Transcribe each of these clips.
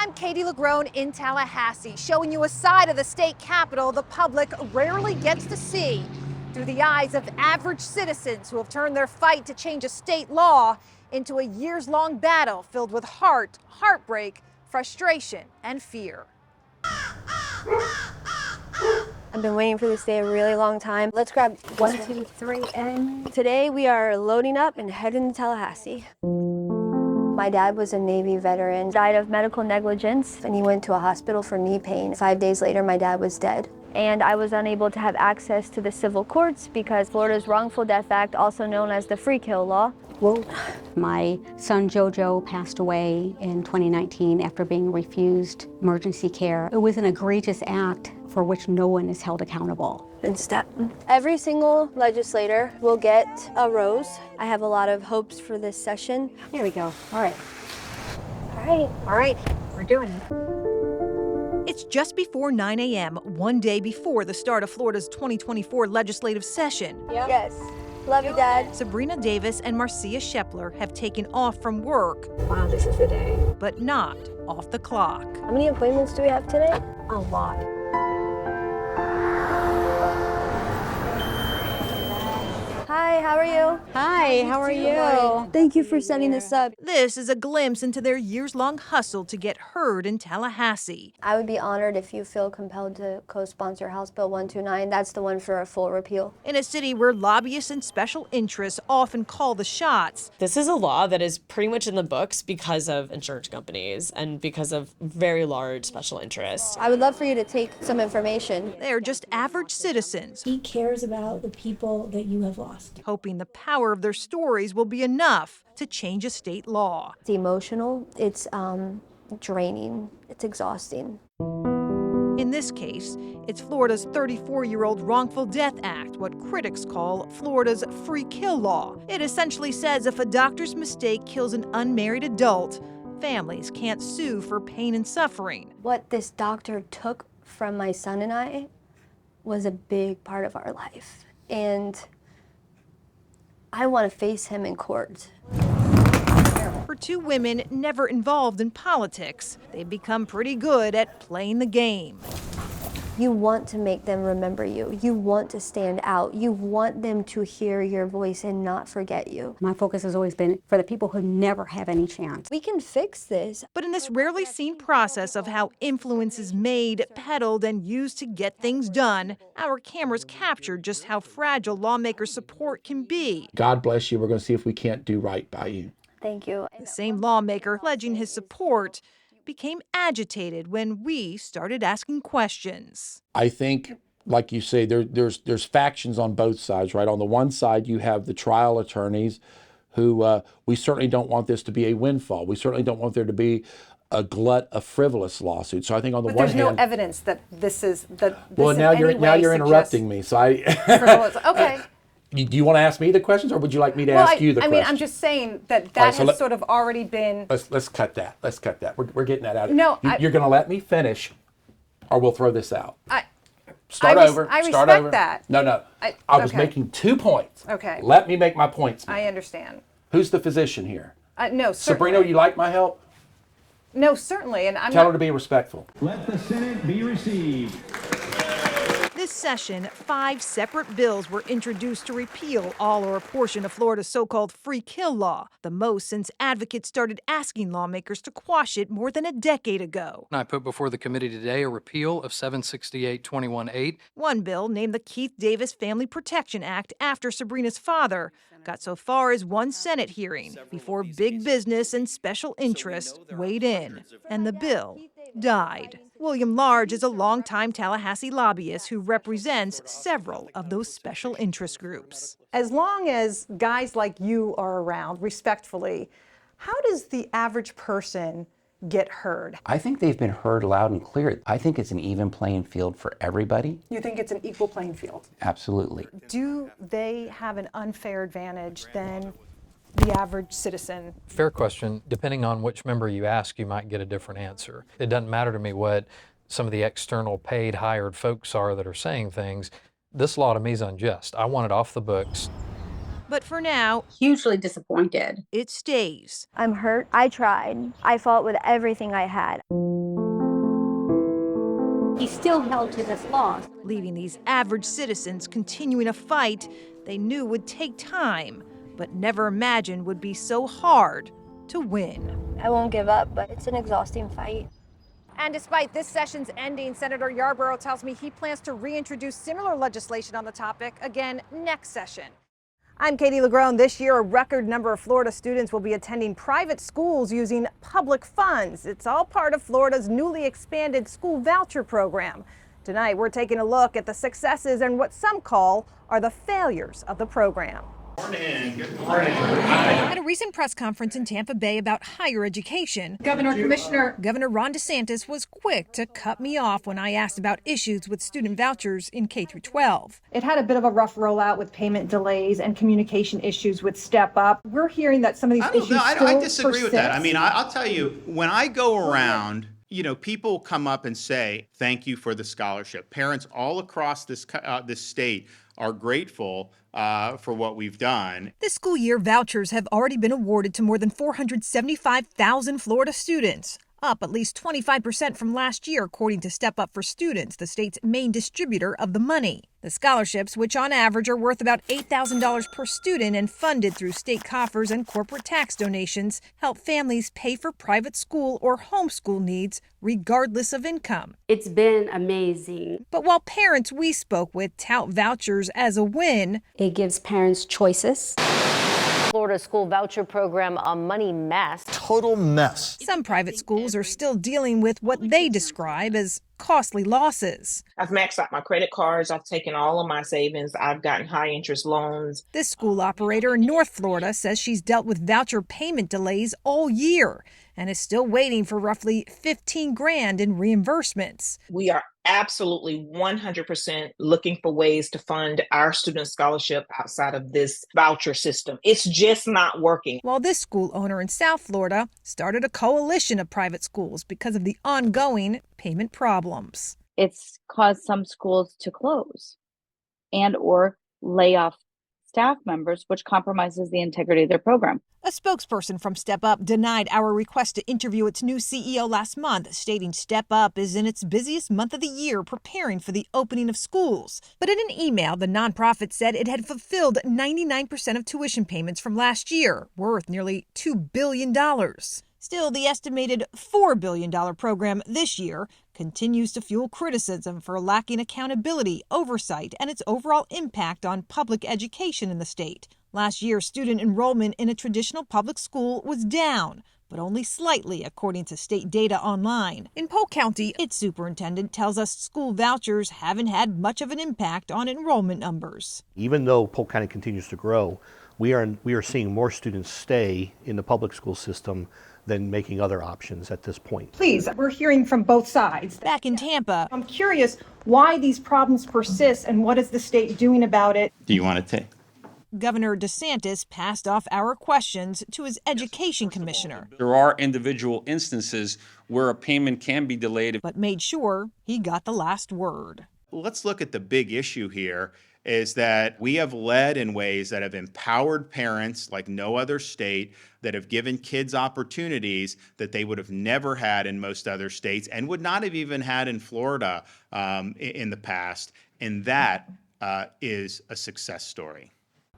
I'm Katie LaGrone in Tallahassee, showing you a side of the state capitol the public rarely gets to see through the eyes of average citizens who have turned their fight to change a state law into a years-long battle filled with heartbreak, frustration, and fear. I've been waiting for this day a really long time. Let's grab 1, 2, 3, and today we are loading up and heading to Tallahassee. My dad was a Navy veteran, died of medical negligence, and he went to a hospital for knee pain. 5 days later, my dad was dead. And I was unable to have access to the civil courts because Florida's Wrongful Death Act, also known as the Free Kill Law. Whoa. My son Jojo passed away in 2019 after being refused emergency care. It was an egregious act for which no one is held accountable. Every single legislator will get a rose. I have a lot of hopes for this session. Here we go. All right. All right, we're doing it. It's just before 9 a.m., one day before the start of Florida's 2024 legislative session. Yep. Yes. Love you, Dad. Sabrina Davis and Marcia Shepler have taken off from work. Wow, this is the day. But not off the clock. How many appointments do we have today? A lot. Hi, how are you? Hi, how are you? Thank you for setting this up. This is a glimpse into their years-long hustle to get heard in Tallahassee. I would be honored if you feel compelled to co-sponsor House Bill 129. That's the one for a full repeal. In a city where lobbyists and special interests often call the shots. This is a law that is pretty much in the books because of insurance companies and because of very large special interests. I would love for you to take some information. They're just average citizens. He cares about the people that you have lost. Hoping the power of their stories will be enough to change a state law. It's emotional, it's draining, it's exhausting. In this case, it's Florida's 34-year-old Wrongful Death Act, what critics call Florida's Free Kill Law. It essentially says if a doctor's mistake kills an unmarried adult, families can't sue for pain and suffering. What this doctor took from my son and I was a big part of our life. And I want to face him in court. For two women never involved in politics, they've become pretty good at playing the game. You want to make them remember you. You want to stand out. You want them to hear your voice and not forget you. My focus has always been for the people who never have any chance. We can fix this. But in this rarely seen process of how influence is made, peddled, and used to get things done, our cameras captured just how fragile lawmaker support can be. God bless you. We're going to see if we can't do right by you. Thank you. The same lawmaker pledging his support became agitated when we started asking questions. I think, like you say, there's factions on both sides, right? On the one side, you have the trial attorneys who we certainly don't want this to be a windfall. We certainly don't want there to be a glut of frivolous lawsuits. So I think on the one hand, there's no evidence that this is that. This well, now you're interrupting me. So okay. Do you want to ask me the questions, or would you like me to ask you the questions? I mean, I'm just saying that has sort of already been. Let's cut that. Let's cut that. We're getting that out. No, you're going to let me finish, or we'll throw this out. Start over. I Start respect over. that. No. I was making 2 points. Okay. Let me make my points. I understand. Who's the physician here? No, certainly. Sabrina, you like my help? No, certainly, and I'm Tell her to be respectful. Let the Senate be received. This session, 5 separate bills were introduced to repeal all or a portion of Florida's so-called free kill law, the most since advocates started asking lawmakers to quash it more than a decade ago. I put before the committee today a repeal of 768-21-8. One bill, named the Keith Davis Family Protection Act after Sabrina's father, got so far as one Senate hearing before big business and special interests weighed in, and the bill died. William Large is a longtime Tallahassee lobbyist who represents several of those special interest groups. As long as guys like you are around, respectfully, how does the average person get heard? I think they've been heard loud and clear. I think it's an even playing field for everybody. You think it's an equal playing field? Absolutely. Do they have an unfair advantage than the average citizen? Fair question. Depending on which member you ask, you might get a different answer. It doesn't matter to me what some of the external paid hired folks are that are saying things. This law to me is unjust. I want it off the books. But for now, Hugely disappointed. it stays. I'm hurt. I tried. I fought with everything I had. He still held to this loss. Leaving these average citizens continuing a fight they knew would take time, but never imagined would be so hard to win. I won't give up, but it's an exhausting fight. And despite this session's ending, Senator Yarborough tells me he plans to reintroduce similar legislation on the topic again next session. I'm Katie Legrone. This year, a record number of Florida students will be attending private schools using public funds. It's all part of Florida's newly expanded school voucher program. Tonight, we're taking a look at the successes and what some call are the failures of the program. At a recent press conference in Tampa Bay about higher education, Governor Ron DeSantis was quick to cut me off when I asked about issues with student vouchers in K through 12. It had a bit of a rough rollout with payment delays and communication issues with Step Up. We're hearing that some of these issues still I disagree persist. with that. I mean, I'll tell you, when I go around, people come up and say, thank you for the scholarship. Parents all across this state are grateful for what we've done. This school year, vouchers have already been awarded to more than 475,000 Florida students, up at least 25% from last year, according to Step Up for Students, the state's main distributor of the money. The scholarships, which on average are worth about $8,000 per student and funded through state coffers and corporate tax donations, help families pay for private school or homeschool needs regardless of income. It's been amazing. But while parents we spoke with tout vouchers as a win, It gives parents choices. Florida school voucher program, a money mess. Total mess. Some private schools are still dealing with what they describe as costly losses. I've maxed out my credit cards. I've taken all of my savings. I've gotten high interest loans. This school operator in North Florida says she's dealt with voucher payment delays all year and is still waiting for roughly $15,000 in reimbursements. We are absolutely 100% looking for ways to fund our student scholarship outside of this voucher system. It's just not working. While this school owner in South Florida started a coalition of private schools because of the ongoing payment problems. It's caused some schools to close and or lay off staff members, which compromises the integrity of their program. A spokesperson from Step Up denied our request to interview its new CEO last month, stating Step Up is in its busiest month of the year preparing for the opening of schools. But in an email, the nonprofit said it had fulfilled 99% of tuition payments from last year, worth nearly $2 billion. Still, the estimated $4 billion program this year continues to fuel criticism for lacking accountability, oversight, and its overall impact on public education in the state. Last year, student enrollment in a traditional public school was down, but only slightly, according to state data online. In Polk County, its superintendent tells us school vouchers haven't had much of an impact on enrollment numbers. Even though Polk County continues to grow, we are seeing more students stay in the public school system than making other options at this point. Please, we're hearing from both sides. Back in Tampa, I'm curious why these problems persist and what is the state doing about it? Do you want to take? Governor DeSantis passed off our questions to his education commissioner. There are individual instances where a payment can be delayed, but made sure he got the last word. Let's look at the big issue here is that we have led in ways that have empowered parents like no other state, that have given kids opportunities that they would have never had in most other states and would not have even had in Florida in the past. And that is a success story.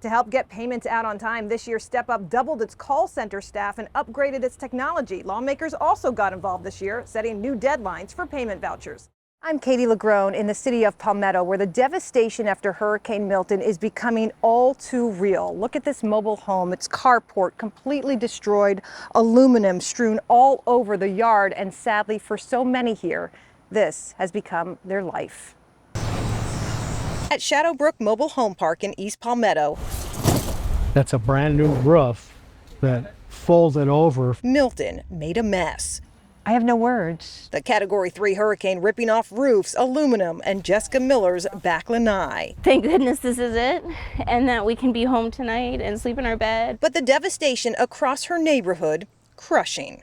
To help get payments out on time, this year Step Up doubled its call center staff and upgraded its technology. Lawmakers also got involved this year, setting new deadlines for payment vouchers. I'm Katie Legrone in the city of Palmetto, where the devastation after Hurricane Milton is becoming all too real. Look at this mobile home, its carport completely destroyed, aluminum strewn all over the yard, and sadly for so many here, this has become their life. At Shadowbrook Mobile Home Park in East Palmetto, that's a brand new roof that folded over. Milton made a mess. I have no words. The Category 3 hurricane ripping off roofs, aluminum, and Jessica Miller's back lanai. Thank goodness this is it, and that we can be home tonight and sleep in our bed. But the devastation across her neighborhood, crushing.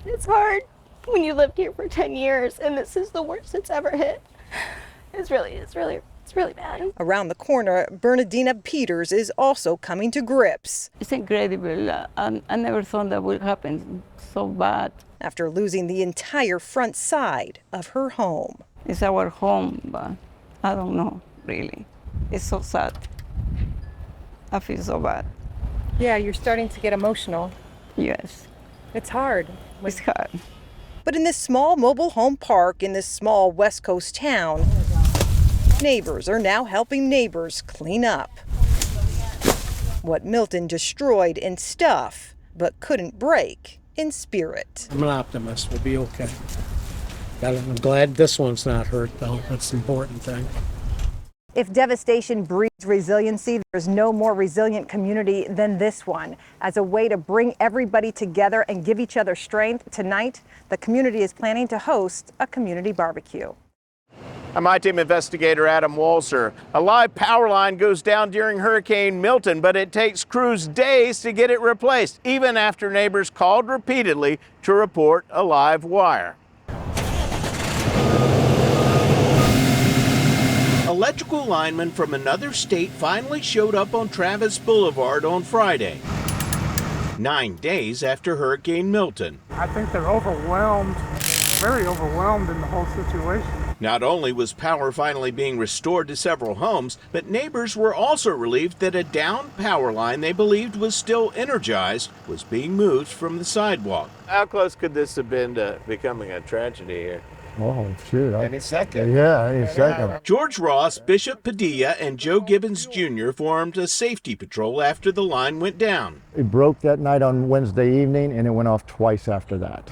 It's hard when you lived here for 10 years, and this is the worst it's ever hit. It's really bad. Around the corner, Bernadina Peters is also coming to grips. It's incredible. I never thought that would happen so bad. After losing the entire front side of her home. It's our home, but I don't know, really. It's so sad. I feel so bad. Yeah, you're starting to get emotional. Yes. It's hard. It's hard. But in this small mobile home park in this small West Coast town, neighbors are now helping neighbors clean up what Milton destroyed in stuff but couldn't break in spirit. I'm an optimist. We'll be okay. I'm glad this one's not hurt, though. That's the important thing. If devastation breeds resiliency, there's no more resilient community than this one. As a way to bring everybody together and give each other strength, tonight, the community is planning to host a community barbecue. I'm My Team investigator Adam Walser. A live power line goes down during Hurricane Milton, but it takes crews days to get it replaced, even after neighbors called repeatedly to report a live wire. Electrical linemen from another state finally showed up on Travis Boulevard on Friday, 9 days after Hurricane Milton. I think they're overwhelmed, very overwhelmed in the whole situation. Not only was power finally being restored to several homes, but neighbors were also relieved that a downed power line they believed was still energized was being moved from the sidewalk. How close could this have been to becoming a tragedy here? Oh, shoot. Any second. Yeah, any second. George Ross, Bishop Padilla, and Joe Gibbons Jr. formed a safety patrol after the line went down. It broke that night on Wednesday evening, and it went off twice after that.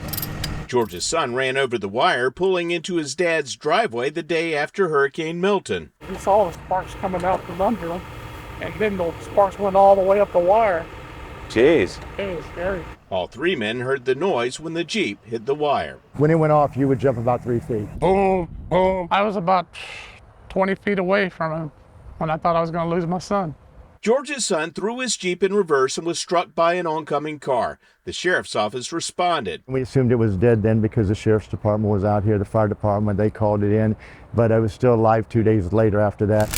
George's son ran over the wire, pulling into his dad's driveway the day after Hurricane Milton. We saw the sparks coming out from under them, and then the sparks went all the way up the wire. Jeez. It was scary. All three men heard the noise when the Jeep hit the wire. When it went off, you would jump about 3 feet. Boom, boom. I was about 20 feet away from him when I thought I was going to lose my son. George's son threw his Jeep in reverse and was struck by an oncoming car. The sheriff's office responded. We assumed it was dead then because the sheriff's department was out here, the fire department, they called it in, but it was still alive 2 days later after that.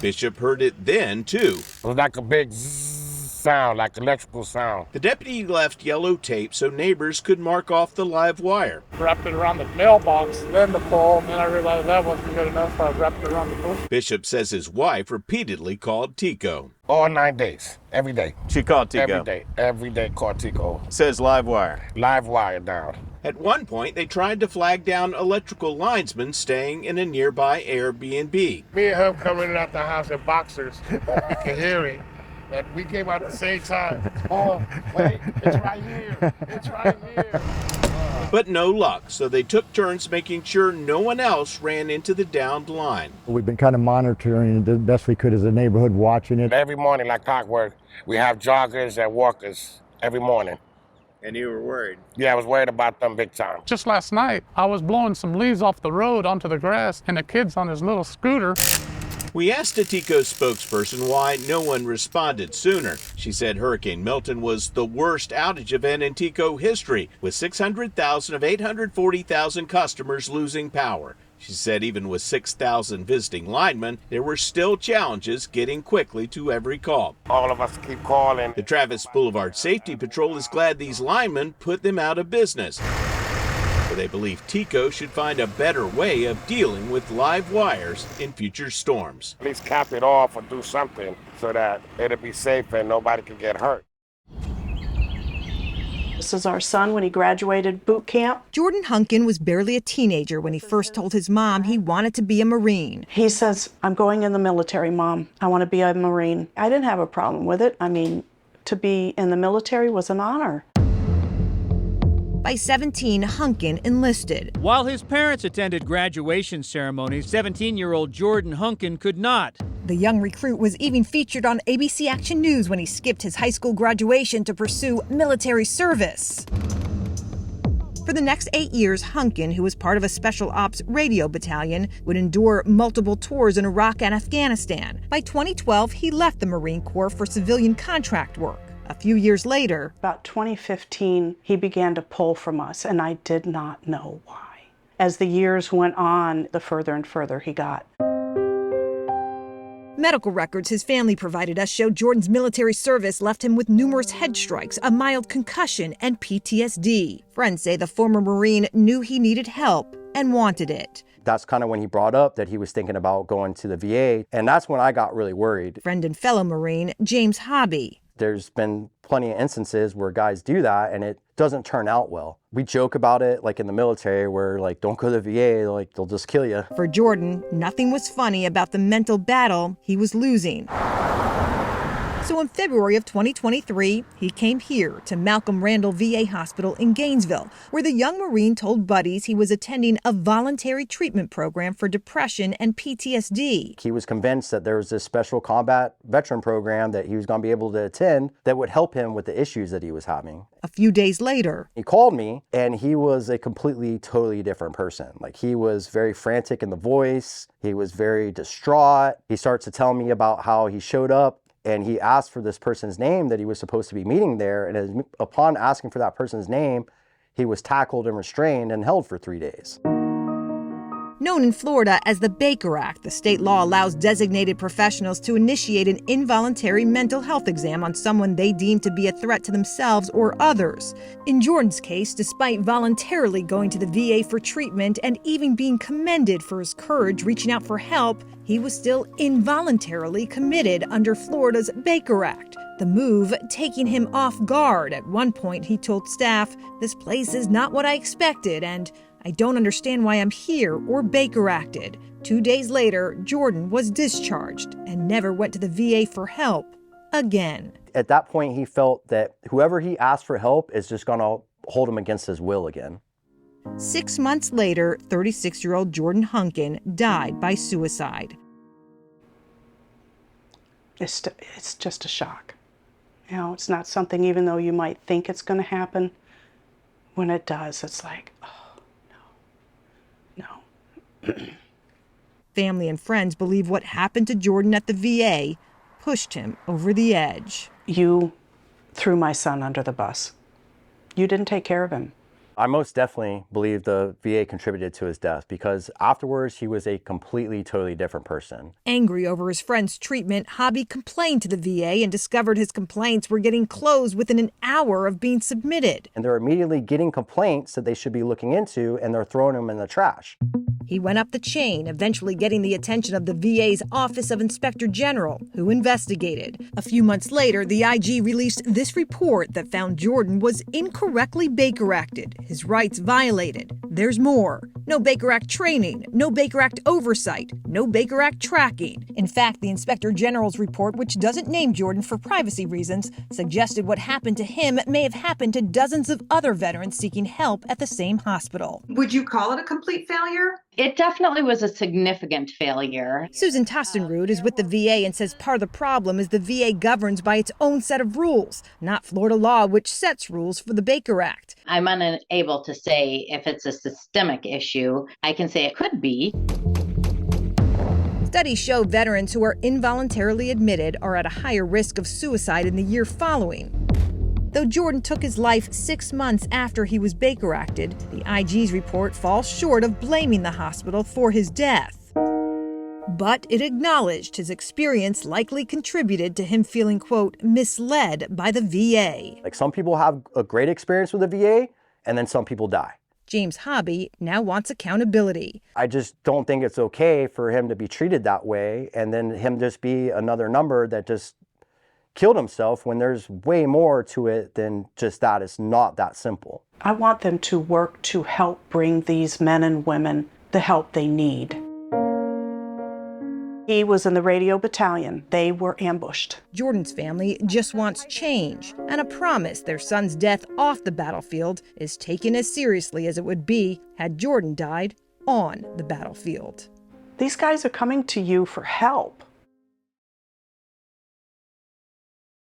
Bishop heard it then, too. It was like a big sound, like electrical sound. The deputy left yellow tape so neighbors could mark off the live wire. Wrapped it around the mailbox, then the pole, and then I realized that wasn't good enough, so I wrapped it around the bush. Bishop says his wife repeatedly called Tico. All 9 days, every day. She called Tico? Every day called Tico. Says live wire. Live wire down. At one point, they tried to flag down electrical linesmen staying in a nearby Airbnb. Me and him coming out the house in boxers. You can hear it. And we came out at the same time. Oh, wait, it's right here. It's right here. But no luck, so they took turns making sure no one else ran into the downed line. We've been kind of monitoring it the best we could as a neighborhood, watching it. Every morning, like clockwork, we have joggers and walkers every morning. And you were worried? Yeah, I was worried about them big time. Just last night, I was blowing some leaves off the road onto the grass, and the kid's on his little scooter. We asked a TECO spokesperson why no one responded sooner. She said Hurricane Milton was the worst outage event in TECO history, with 600,000 of 840,000 customers losing power. She said even with 6,000 visiting linemen, there were still challenges getting quickly to every call. All of us keep calling. The Travis Boulevard Safety Patrol is glad these linemen put them out of business. But they believe TECO should find a better way of dealing with live wires in future storms. At least cap it off or do something so that it'll be safe and nobody can get hurt. This is our son when he graduated boot camp. Jordan Hunkin was barely a teenager when he first told his mom he wanted to be a Marine. He says, "I'm going in the military, Mom. I want to be a Marine." I didn't have a problem with it. I mean, to be in the military was an honor. By 17, Hunkin enlisted. While his parents attended graduation ceremonies, 17-year-old Jordan Hunkin could not. The young recruit was even featured on ABC Action News when he skipped his high school graduation to pursue military service. For the next 8 years, Hunkin, who was part of a special ops radio battalion, would endure multiple tours in Iraq and Afghanistan. By 2012, he left the Marine Corps for civilian contract work. A few years later, about 2015, he began to pull from us, and I did not know why. As the years went on, the further and further he got. Medical records his family provided us show Jordan's military service left him with numerous head strikes, a mild concussion, and PTSD. Friends say the former Marine knew he needed help and wanted it. That's kind of when he brought up that he was thinking about going to the VA, and that's when I got really worried. Friend and fellow Marine James Hobby. There's been plenty of instances where guys do that and it doesn't turn out well. We joke about it like in the military where like, don't go to the VA, like they'll just kill you. For Jordan, nothing was funny about the mental battle he was losing. So in February of 2023, he came here to Malcolm Randall VA Hospital in Gainesville, where the young Marine told buddies he was attending a voluntary treatment program for depression and PTSD. He was convinced that there was this special combat veteran program that he was going to be able to attend that would help him with the issues that he was having. A few days later, he called me and he was a completely, totally different person. Like he was very frantic in the voice. He was very distraught. He starts to tell me about how he showed up and he asked for this person's name that he was supposed to be meeting there. And upon asking for that person's name, he was tackled and restrained and held for 3 days. Known in Florida as the Baker Act, the state law allows designated professionals to initiate an involuntary mental health exam on someone they deem to be a threat to themselves or others. In Jordan's case, despite voluntarily going to the VA for treatment and even being commended for his courage reaching out for help, he was still involuntarily committed under Florida's Baker Act. The move taking him off guard. At one point, he told staff, "This place is not what I expected, and I don't understand why I'm here," or Baker acted. 2 days later, Jordan was discharged and never went to the VA for help again. At that point, he felt that whoever he asked for help is just going to hold him against his will again. 6 months later, 36-year-old Jordan Hunkin died by suicide. It's just a shock. You know, it's not something, even though you might think it's going to happen, when it does, it's like, oh, no. Family and friends believe what happened to Jordan at the VA pushed him over the edge. You threw my son under the bus. You didn't take care of him. I most definitely believe the VA contributed to his death because afterwards he was a completely, totally different person. Angry over his friend's treatment, Hobby complained to the VA and discovered his complaints were getting closed within an hour of being submitted. And they're immediately getting complaints that they should be looking into, and they're throwing them in the trash. He went up the chain, eventually getting the attention of the VA's Office of Inspector General, who investigated. A few months later, the IG released this report that found Jordan was incorrectly Baker acted, his rights violated. There's more. No Baker Act training, no Baker Act oversight, no Baker Act tracking. In fact, the Inspector General's report, which doesn't name Jordan for privacy reasons, suggested what happened to him may have happened to dozens of other veterans seeking help at the same hospital. Would you call it a complete failure? It definitely was a significant failure. Susan Tostenrud is with the VA and says part of the problem is the VA governs by its own set of rules, not Florida law, which sets rules for the Baker Act. I'm unable to say if it's a systemic issue. I can say it could be. Studies show veterans who are involuntarily admitted are at a higher risk of suicide in the year following. Though Jordan took his life 6 months after he was Baker acted, the IG's report falls short of blaming the hospital for his death. But it acknowledged his experience likely contributed to him feeling, quote, misled by the VA. Like some people have a great experience with the VA, and then some people die. James Hobby now wants accountability. I just don't think it's okay for him to be treated that way, and then him just be another number that just killed himself when there's way more to it than just that. It's not that simple. I want them to work to help bring these men and women the help they need. He was in the radio battalion. They were ambushed. Jordan's family just wants change and a promise their son's death off the battlefield is taken as seriously as it would be had Jordan died on the battlefield. These guys are coming to you for help.